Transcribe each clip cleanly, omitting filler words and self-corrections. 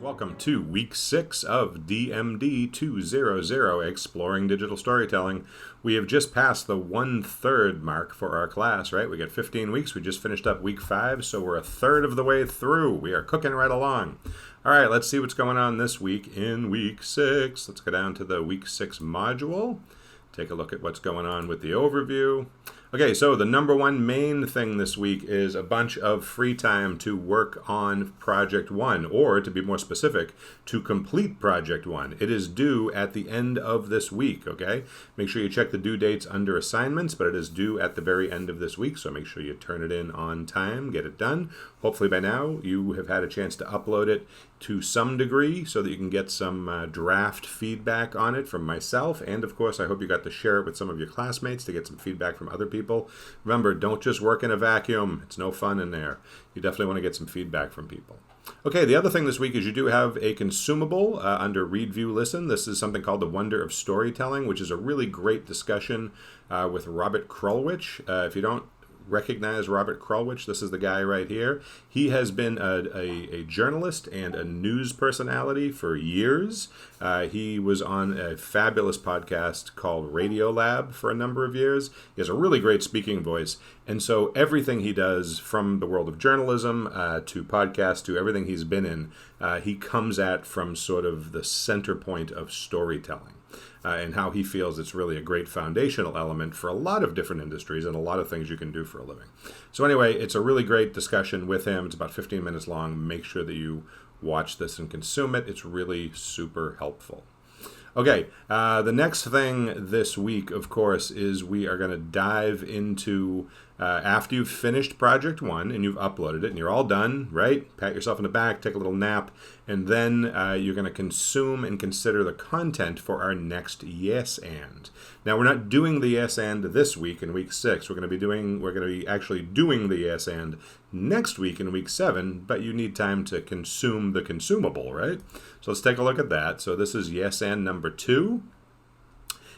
Welcome to week 6 of DMD 200, Exploring Digital Storytelling. We have just passed the 1/3 mark for our class, right? We got 15 weeks. We just finished up week 5, so we're a third of the way through. We are cooking right along. All right, let's see what's going on this week in week 6. Let's go down to the week 6 module. Take a look at what's going on with the overview. Okay, so the number one main thing this week is a bunch of free time to work on Project 1, or to be more specific, to complete Project 1. It is due at the end of this week, okay? Make sure you check the due dates under assignments, but it is due at the very end of this week, so make sure you turn it in on time, get it done. Hopefully by now you have had a chance to upload it to some degree so that you can get some draft feedback on it from myself, and of course I hope you got to share it with some of your classmates to get some feedback from other people. Remember, don't just work in a vacuum. It's no fun in there. You definitely want to get some feedback from people. Okay, the other thing this week is you do have a consumable under Read, View, Listen. This is something called The Wonder of Storytelling, which is a really great discussion with Robert Krulwich. If you don't recognize Robert Krulwich, this is the guy right here. He has been a journalist and a news personality for years. He was on a fabulous podcast called Radiolab for a number of years. He has a really great speaking voice. And so everything he does, from the world of journalism to podcasts to everything he's been in, he comes at from sort of the center point of storytelling. And how he feels it's really a great foundational element for a lot of different industries and a lot of things you can do for a living. So anyway, it's a really great discussion with him. It's about 15 minutes long. Make sure that you watch this and consume it. It's really super helpful. Okay, the next thing this week, of course, is we are going to dive into, after you've finished Project 1 and you've uploaded it and you're all done, right? Pat yourself on the back, take a little nap, and then you're going to consume and consider the content for our next Yes And. Now, we're not doing the Yes And this week in week 6. We're going to be actually doing the Yes And next week in week 7, but you need time to consume the consumable, right? So let's take a look at that. So this is Yes And number 2.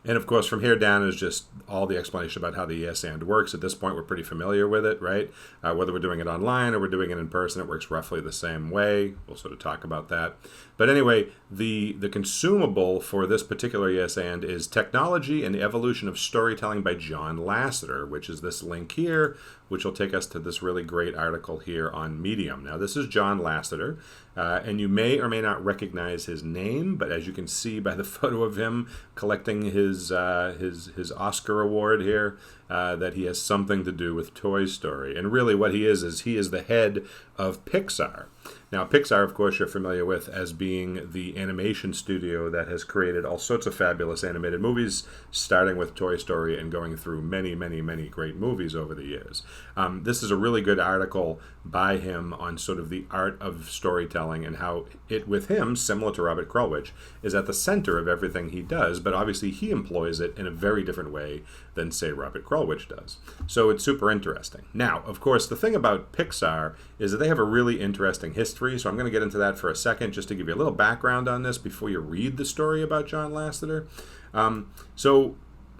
And of course, from here down is just all the explanation about how the Yes And works. At this point, we're pretty familiar with it, right? Whether we're doing it online or we're doing it in person, it works roughly the same way. We'll sort of talk about that. But anyway, the consumable for this particular Yes And is Technology and the Evolution of Storytelling by John Lasseter, which is this link here, which will take us to this really great article here on Medium. Now, this is John Lasseter, and you may or may not recognize his name, but as you can see by the photo of him collecting his Oscar award here, that he has something to do with Toy Story. And really what he is he is the head of Pixar. Now, Pixar, of course, you're familiar with as being the animation studio that has created all sorts of fabulous animated movies, starting with Toy Story and going through many, many, many great movies over the years. This is a really good article by him on sort of the art of storytelling and how it, with him, similar to Robert Krulwich, is at the center of everything he does, but obviously he employs it in a very different way than, say, Robert Krulwich does. So it's super interesting. Now, of course, the thing about Pixar is that they have a really interesting history, so I'm going to get into that for a second just to give you a little background on this before you read the story about John Lasseter. So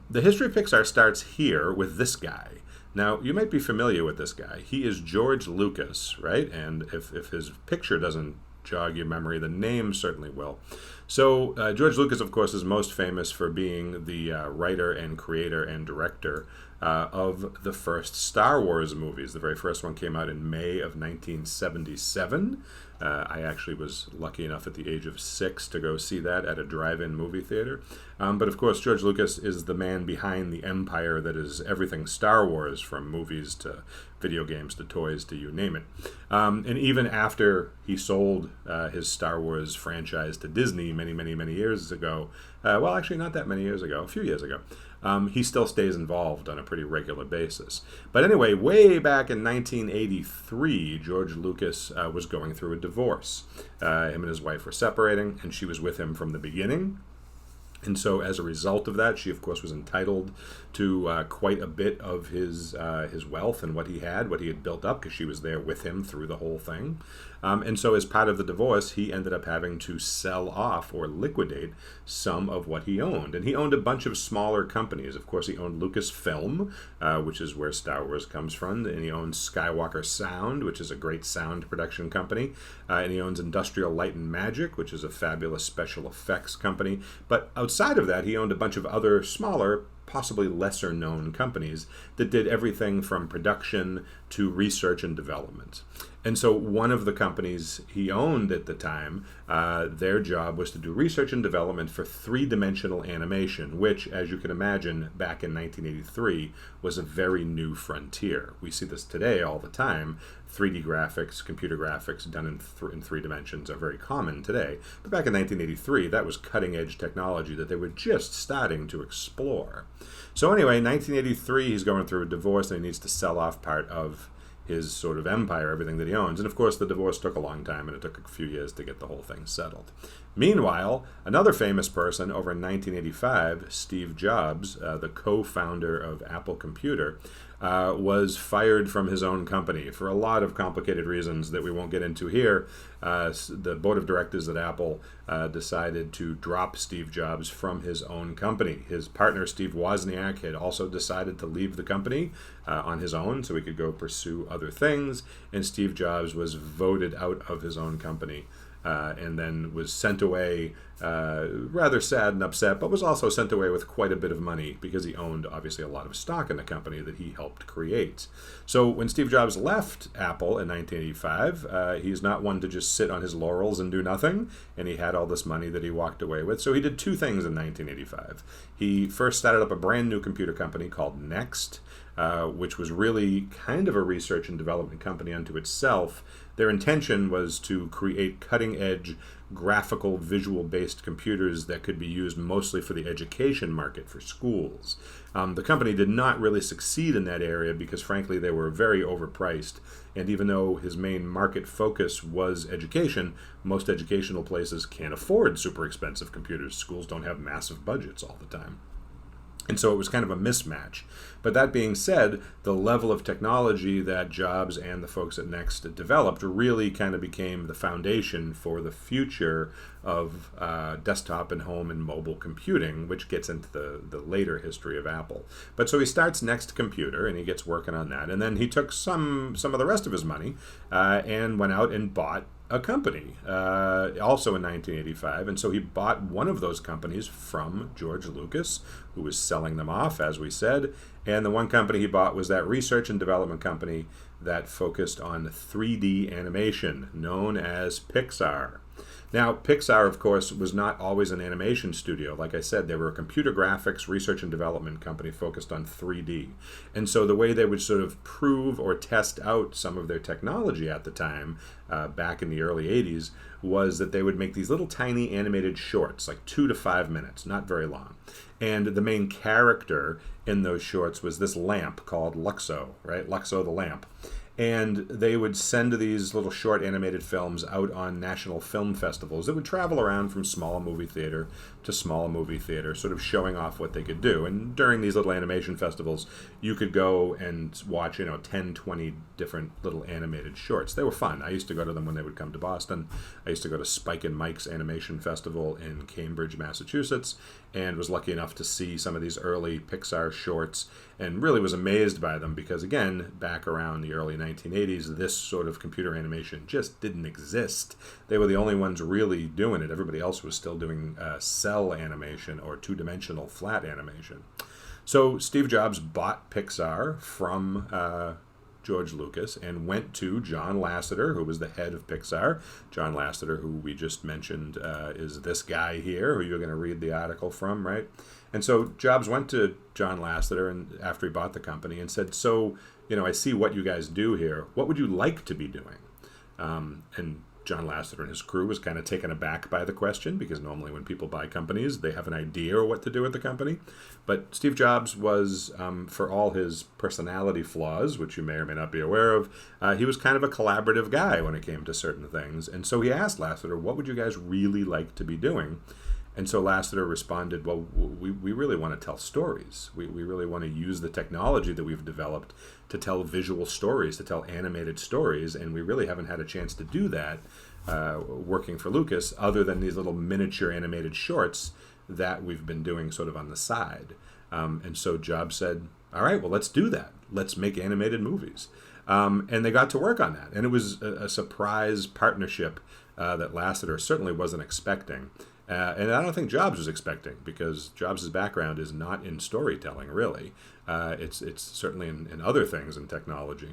the history of Pixar starts here with this guy. Now, you might be familiar with this guy. He is George Lucas, right? And if his picture doesn't jog your memory, the name certainly will. So George Lucas, of course, is most famous for being the writer and creator and director of the first Star Wars movies. The very first one came out in May of 1977. I actually was lucky enough at the age of 6 to go see that at a drive-in movie theater. But of course, George Lucas is the man behind the empire that is everything Star Wars, from movies to video games to toys to you name it. And even after he sold his Star Wars franchise to Disney many, many, many years ago, well, actually not that many years ago, a few years ago, he still stays involved on a pretty regular basis. But anyway, way back in 1983, George Lucas was going through a divorce. Him and his wife were separating, and she was with him from the beginning. And so, as a result of that, she, of course, was entitled to quite a bit of his wealth and what he had built up, because she was there with him through the whole thing. And so, as part of the divorce, he ended up having to sell off or liquidate some of what he owned. And he owned a bunch of smaller companies. Of course, he owned Lucasfilm, which is where Star Wars comes from. And he owns Skywalker Sound, which is a great sound production company. And he owns Industrial Light and Magic, which is a fabulous special effects company. But outside of that, he owned a bunch of other smaller, possibly lesser known companies that did everything from production to research and development. And so one of the companies he owned at the time, their job was to do research and development for three-dimensional animation, which, as you can imagine, back in 1983 was a very new frontier. We see this today all the time. 3D graphics, computer graphics done in three dimensions are very common today. But back in 1983, that was cutting-edge technology that they were just starting to explore. So anyway, in 1983, he's going through a divorce and he needs to sell off part of his sort of empire, everything that he owns. And of course, the divorce took a long time, and it took a few years to get the whole thing settled. Meanwhile, another famous person over in 1985, Steve Jobs, the co-founder of Apple Computer, was fired from his own company for a lot of complicated reasons that we won't get into here. The board of directors at Apple decided to drop Steve Jobs from his own company. His partner, Steve Wozniak, had also decided to leave the company on his own so he could go pursue other things, and Steve Jobs was voted out of his own company. And then was sent away, rather sad and upset, but was also sent away with quite a bit of money because he owned, obviously, a lot of stock in the company that he helped create. So when Steve Jobs left Apple in 1985, he's not one to just sit on his laurels and do nothing, and he had all this money that he walked away with. So he did two things in 1985. He first started up a brand new computer company called Next, which was really kind of a research and development company unto itself. Their intention was to create cutting-edge, graphical, visual-based computers that could be used mostly for the education market, for schools. The company did not really succeed in that area because, frankly, they were very overpriced. And even though his main market focus was education, most educational places can't afford super expensive computers. Schools don't have massive budgets all the time. And so it was kind of a mismatch. But that being said, the level of technology that Jobs and the folks at Next developed really kind of became the foundation for the future of desktop and home and mobile computing, which gets into the later history of Apple. But so he starts Next Computer, and he gets working on that. And then he took some of the rest of his money and went out and bought a company, also in 1985. And so he bought one of those companies from George Lucas, who was selling them off, as we said. And the one company he bought was that research and development company that focused on 3D animation, known as Pixar. Now, Pixar, of course, was not always an animation studio. Like I said, they were a computer graphics research and development company focused on 3D. And so the way they would sort of prove or test out some of their technology at the time, back in the early 80s, was that they would make these little tiny animated shorts, like 2 to 5 minutes, not very long. And the main character in those shorts was this lamp called Luxo, right? Luxo the lamp. And they would send these little short animated films out on national film festivals that would travel around from small movie theater to small movie theater, sort of showing off what they could do. And during these little animation festivals, you could go and watch, 10, 20 different little animated shorts. They were fun. I used to go to them when they would come to Boston. I used to go to Spike and Mike's Animation Festival in Cambridge, Massachusetts, and was lucky enough to see some of these early Pixar shorts and really was amazed by them because, again, back around the early 1980s, this sort of computer animation just didn't exist. They were the only ones really doing it. Everybody else was still doing cell animation or two-dimensional flat animation. So Steve Jobs bought Pixar from George Lucas and went to John Lasseter, who was the head of Pixar. John Lasseter, who we just mentioned, is this guy here, who you're going to read the article from, right? And so Jobs went to John Lasseter and after he bought the company and said, so, I see what you guys do here. What would you like to be doing? And John Lasseter and his crew was kind of taken aback by the question because normally when people buy companies, they have an idea what to do with the company. But Steve Jobs was, for all his personality flaws, which you may or may not be aware of, he was kind of a collaborative guy when it came to certain things. And so he asked Lasseter, what would you guys really like to be doing? And so Lasseter responded, well, we really want to tell stories. We really want to use the technology that we've developed to tell visual stories, to tell animated stories, and we really haven't had a chance to do that working for Lucas, other than these little miniature animated shorts that we've been doing sort of on the side. And so Jobs said, all right, well, let's do that. Let's make animated movies. And they got to work on that. And it was a surprise partnership that Lasseter certainly wasn't expecting. And I don't think Jobs was expecting, because Jobs' background is not in storytelling, really. It's certainly in other things in technology.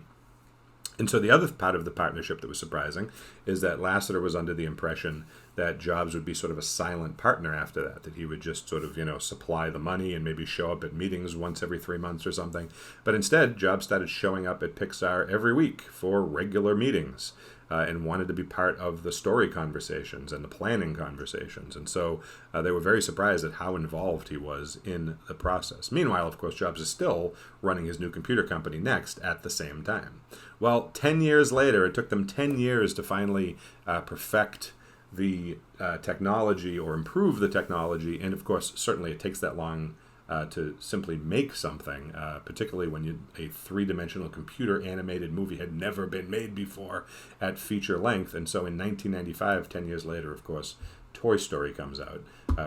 And so the other part of the partnership that was surprising is that Lasseter was under the impression that Jobs would be sort of a silent partner after that he would just sort of, supply the money and maybe show up at meetings once every 3 months or something. But instead, Jobs started showing up at Pixar every week for regular meetings. And wanted to be part of the story conversations and the planning conversations. And so they were very surprised at how involved he was in the process. Meanwhile, of course, Jobs is still running his new computer company Next at the same time. Well, 10 years later, it took them 10 years to finally perfect the technology or improve the technology. And of course, certainly it takes that long to simply make something, particularly when a three-dimensional computer animated movie had never been made before at feature length. And so in 1995, 10 years later, of course, Toy Story comes out,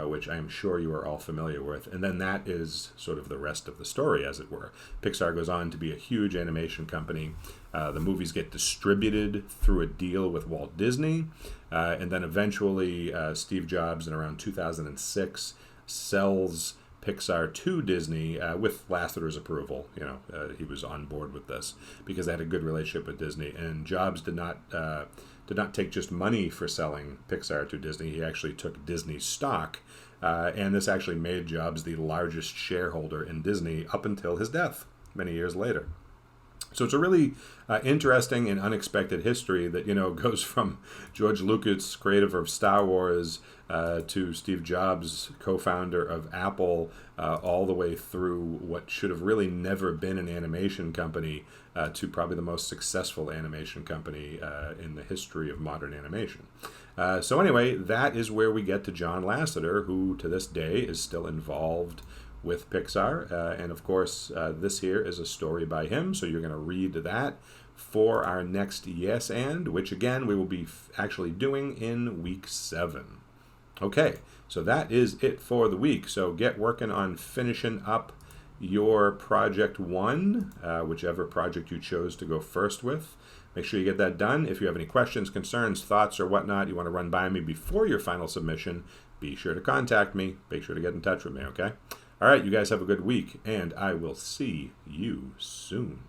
which I am sure you are all familiar with. And then that is sort of the rest of the story, as it were. Pixar goes on to be a huge animation company. The movies get distributed through a deal with Walt Disney. And then eventually Steve Jobs, in around 2006, sells Pixar to Disney with Lasseter's approval. He was on board with this because they had a good relationship with Disney. And Jobs did not take just money for selling Pixar to Disney. He actually took Disney stock, and this actually made Jobs the largest shareholder in Disney up until his death many years later. So it's a really interesting and unexpected history that, goes from George Lucas, creator of Star Wars, to Steve Jobs, co-founder of Apple, all the way through what should have really never been an animation company to probably the most successful animation company in the history of modern animation. So anyway, that is where we get to John Lasseter, who to this day is still involved with Pixar. And of course, this here is a story by him, so you're going to read that for our next Yes And, which again, we will be actually doing in week 7. Okay, so that is it for the week. So get working on finishing up your project 1, whichever project you chose to go first with. Make sure you get that done. If you have any questions, concerns, thoughts, or whatnot you want to run by me before your final submission, be sure to contact me. Make sure to get in touch with me, okay? All right, you guys have a good week, and I will see you soon.